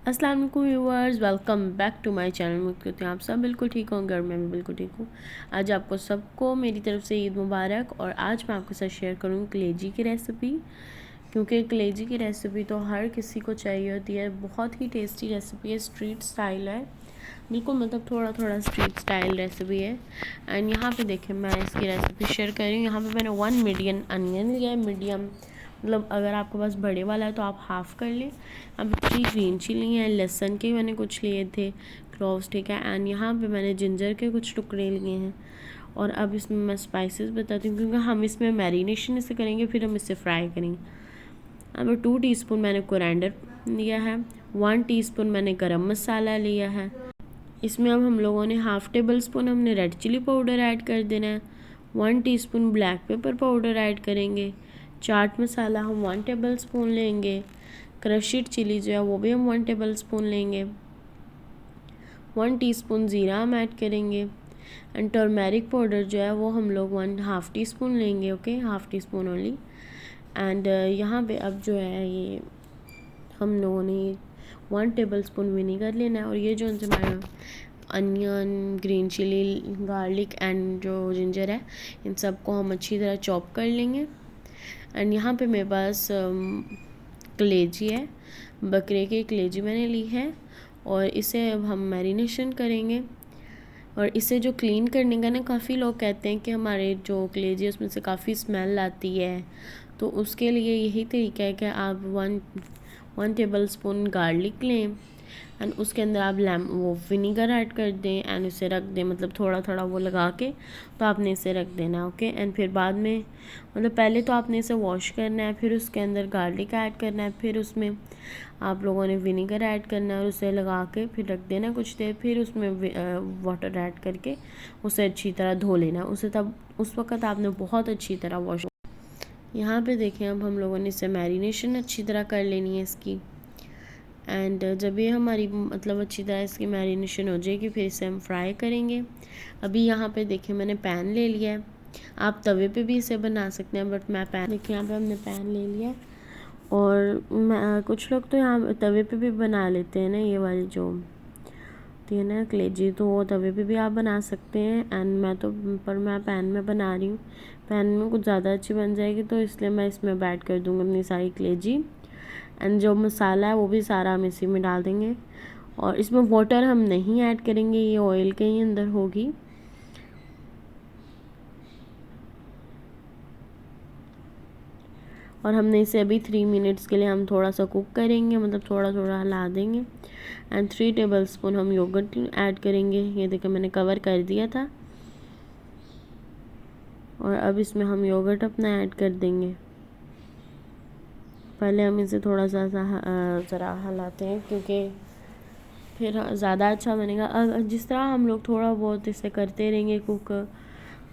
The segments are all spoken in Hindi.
अस्सलाम वालेकुम viewers, welcome back to my channel. उम्मीद करती हूँ आप सब बिल्कुल ठीक होंगे और मैं भी बिल्कुल ठीक हूँ। आज आपको सबको मेरी तरफ से ईद मुबारक। और आज मैं आपके साथ शेयर करूँगी कलेजी की रेसिपी, क्योंकि कलेजी की रेसिपी तो हर किसी को चाहिए होती है। बहुत ही टेस्टी रेसिपी है, स्ट्रीट स्टाइल है बिल्कुल, मतलब थोड़ा थोड़ा स्ट्रीट स्टाइल रेसिपी है। एंड यहाँ पे देखें मैं इसकी रेसिपी शेयर कर रही हूँ। यहाँ पे मैंने 1 मीडियम अनियन लिया है, मीडियम मतलब अगर आपके पास बड़े वाला है तो आप हाफ़ कर लें। अब 3 ग्रीन चिली हैं, लहसुन के मैंने कुछ लिए थे क्लोव्स, ठीक है। एंड यहाँ पे मैंने जिंजर के कुछ टुकड़े लिए हैं। और अब इसमें मैं स्पाइसेस बताती हूँ, क्योंकि हम इसमें मैरिनेशन इसे करेंगे, फिर हम इसे फ्राई करेंगे। अब 2 टीस्पून मैंने कोरिएंडर लिया है, 1 टीस्पून मैंने गरम मसाला लिया है। इसमें अब हम लोगों ने हाफ़ टेबल स्पून हमने रेड चिली पाउडर ऐड कर देना है, 1 teaspoon black pepper powder add करेंगे, चाट मसाला हम 1 टेबल स्पून लेंगे, क्रश्ड चिली जो है वो भी हम 1 टेबल स्पून लेंगे, 1 टीस्पून ज़ीरा हम ऐड करेंगे। एंड टर्मेरिक पाउडर जो है वो हम लोग 1/2 टीस्पून लेंगे, okay, half tea spoon only. And यहाँ पे अब जो है ये हम लोगों ने 1 टेबल स्पून विनीगर लेना है। और ये जो हमारा onion, green chilli, garlic and जो जिंजर है, इन सब को हम अच्छी तरह चॉप कर लेंगे। एंड यहाँ पे मेरे पास कलेजी है, बकरे की कलेजी मैंने ली है, और इसे अब हम मैरिनेशन करेंगे। और इसे जो क्लीन करने का ना, काफ़ी लोग कहते हैं कि हमारे जो कलेजी है उसमें से काफ़ी स्मेल आती है, तो उसके लिए यही तरीका है कि आप वन टेबल स्पून गार्लिक लें एंड उसके अंदर आप वो विनीगर ऐड कर दें एंड इसे रख दें, मतलब थोड़ा थोड़ा वो लगा के तो आपने इसे रख देना, ओके। एंड फिर बाद में मतलब पहले तो आपने इसे वॉश करना है, फिर उसके अंदर गार्लिक ऐड करना है, फिर उसमें आप लोगों ने विनीगर ऐड करना है और उसे लगा के फिर रख देना कुछ देर, फिर उसमें वाटर ऐड करके उसे अच्छी तरह धो लेना उसे, तब उस वक़्त आपने बहुत अच्छी तरह वॉश। यहाँ पे देखें अब हम लोगों ने इसे मैरिनेशन अच्छी तरह कर लेनी है इसकी। एंड जब ये हमारी मतलब अच्छी तरह इसकी मैरिनेशन हो जाएगी, फिर इसे हम फ्राई करेंगे। अभी यहाँ पे देखिए मैंने पैन ले लिया है, आप तवे पे भी इसे बना सकते हैं, बट मैं पैन, देखिए यहाँ पे हमने पैन ले लिया है। और मैं कुछ लोग तो यहाँ तवे पे भी बना लेते हैं ना, ये वाली जो होती है ना कलेजी, तो वो तवे पे भी आप बना सकते हैं। एंड मैं पैन में बना रही हूँ, पैन में कुछ ज़्यादा अच्छी बन जाएगी, तो इसलिए मैं इसमें ऐड कर दूँगी अपनी सारी कलेजी। एंड जो मसाला है वो भी सारा हम इसी में डाल देंगे। और इसमें वाटर हम नहीं ऐड करेंगे, ये ऑयल के ही अंदर होगी। और हमने इसे अभी 3 मिनट्स के लिए हम थोड़ा सा कुक करेंगे, मतलब थोड़ा थोड़ा हिला देंगे। एंड 3 टेबल स्पून हम योगर्ट ऐड करेंगे, ये देखिए मैंने कवर कर दिया था। और अब इसमें हम योगर्ट अपना ऐड कर देंगे। पहले हम इसे थोड़ा सा ज़रा हिलाते हैं, क्योंकि फिर ज़्यादा अच्छा बनेगा। जिस तरह हम लोग थोड़ा बहुत इसे करते रहेंगे कुक,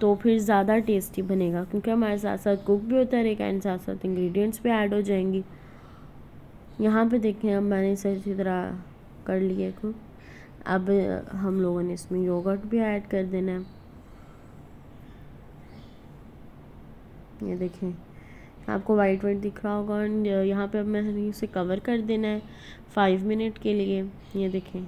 तो फिर ज़्यादा टेस्टी बनेगा, क्योंकि हमारे साथ साथ कुक भी होता रहेगा एंड साथ साथ इंग्रेडिएंट्स भी ऐड हो जाएंगी। यहाँ पे देखें अब मैंने इसे अच्छी तरह कर लिया कुक। अब हम लोगों ने इसमें योगर्ट भी ऐड कर देना है, ये देखें आपको वाइट वाइट दिख रहा होगा। और यहाँ पे अब मैंने इसे कवर कर देना है 5 मिनट के लिए। ये देखें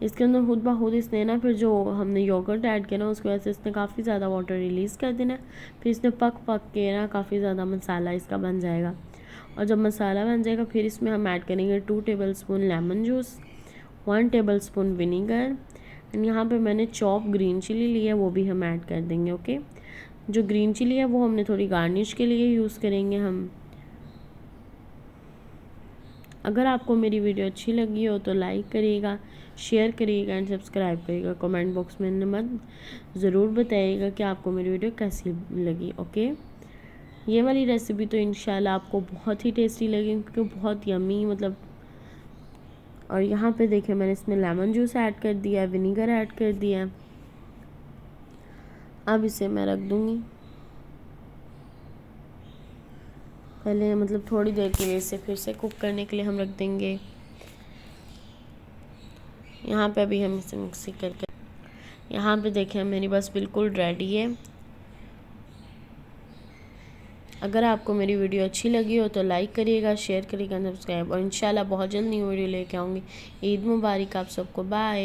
इसके अंदर खुद ब खुद इसने ना, फिर जो हमने योगर्ट ऐड किया ना उसकी वजह से इसने काफ़ी ज़्यादा वाटर रिलीज़ कर देना, फिर इसने पक के ना काफ़ी ज़्यादा मसाला इसका बन जाएगा। और जब मसाला बन जाएगा फिर इसमें हम ऐड करेंगे 2 table spoon lemon juice, 1 table spoon vinegar. And यहाँ पे मैंने चॉप ग्रीन चिली ली है, वो भी हम ऐड कर देंगे, ओके। जो ग्रीन चिली है वो हमने थोड़ी गार्निश के लिए यूज़ करेंगे हम। अगर आपको मेरी वीडियो अच्छी लगी हो तो लाइक करिएगा, शेयर करिएगा एंड सब्सक्राइब करिएगा। कमेंट बॉक्स में मत ज़रूर बताइएगा कि आपको मेरी वीडियो कैसी लगी, ओके। ये वाली रेसिपी तो इंशाल्लाह आपको बहुत ही टेस्टी लगेगी, क्योंकि बहुत यमी मतलब। और यहाँ पे देखिए मैंने इसमें लेमन जूस ऐड कर दिया है, विनीगर ऐड कर दिया है। अब इसे मैं रख दूँगी पहले, मतलब थोड़ी देर के लिए इसे फिर से कुक करने के लिए हम रख देंगे। यहाँ पे अभी हम इसे मिक्सी करके, यहाँ पे देखें मेरी बस बिल्कुल रेडी है। अगर आपको मेरी वीडियो अच्छी लगी हो तो लाइक करिएगा, शेयर करिएगा, सब्सक्राइब, और इंशाल्लाह बहुत जल्द न्यू वीडियो लेके आऊँगी। ईद मुबारक आप सबको, बाय।